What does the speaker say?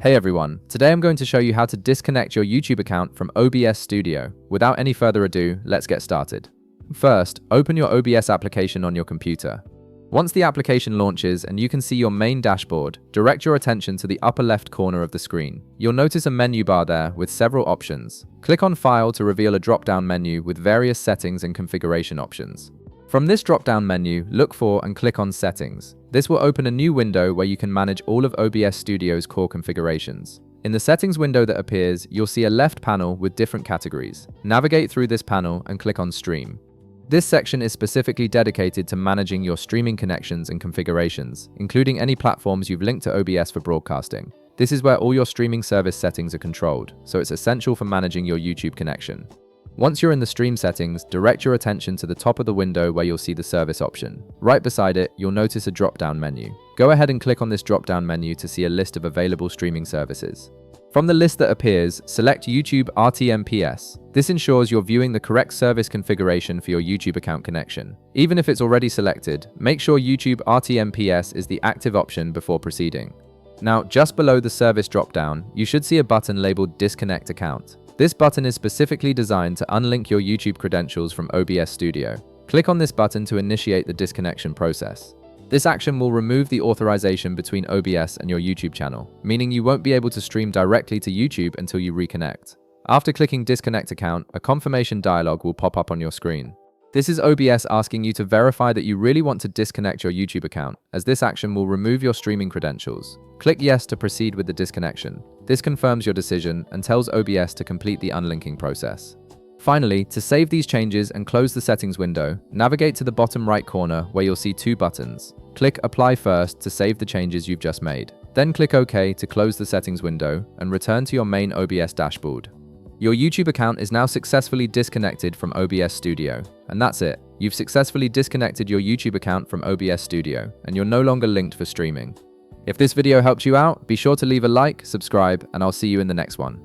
Hey everyone, today I'm going to show you how to disconnect your YouTube account from OBS Studio. Without any further ado, let's get started. First, open your OBS application on your computer. Once the application launches and you can see your main dashboard, direct your attention to the upper left corner of the screen. You'll notice a menu bar there with several options. Click on File to reveal a drop-down menu with various settings and configuration options. From this drop-down menu, look for and click on Settings. This will open a new window where you can manage all of OBS Studio's core configurations. In the settings window that appears, you'll see a left panel with different categories. Navigate through this panel and click on Stream. This section is specifically dedicated to managing your streaming connections and configurations, including any platforms you've linked to OBS for broadcasting. This is where all your streaming service settings are controlled, so it's essential for managing your YouTube connection. Once you're in the stream settings, direct your attention to the top of the window where you'll see the service option. Right beside it, you'll notice a drop-down menu. Go ahead and click on this drop-down menu to see a list of available streaming services. From the list that appears, select YouTube RTMPS. This ensures you're viewing the correct service configuration for your YouTube account connection. Even if it's already selected, make sure YouTube RTMPS is the active option before proceeding. Now, just below the service drop-down, you should see a button labeled Disconnect Account. This button is specifically designed to unlink your YouTube credentials from OBS Studio. Click on this button to initiate the disconnection process. This action will remove the authorization between OBS and your YouTube channel, meaning you won't be able to stream directly to YouTube until you reconnect. After clicking Disconnect Account, a confirmation dialog will pop up on your screen. This is OBS asking you to verify that you really want to disconnect your YouTube account, as this action will remove your streaming credentials. Click Yes to proceed with the disconnection. This confirms your decision and tells OBS to complete the unlinking process. Finally, to save these changes and close the settings window, navigate to the bottom right corner where you'll see two buttons. Click Apply first to save the changes you've just made. Then click OK to close the settings window and return to your main OBS dashboard. Your YouTube account is now successfully disconnected from OBS Studio. And that's it. You've successfully disconnected your YouTube account from OBS Studio, and you're no longer linked for streaming. If this video helped you out, be sure to leave a like, subscribe, and I'll see you in the next one.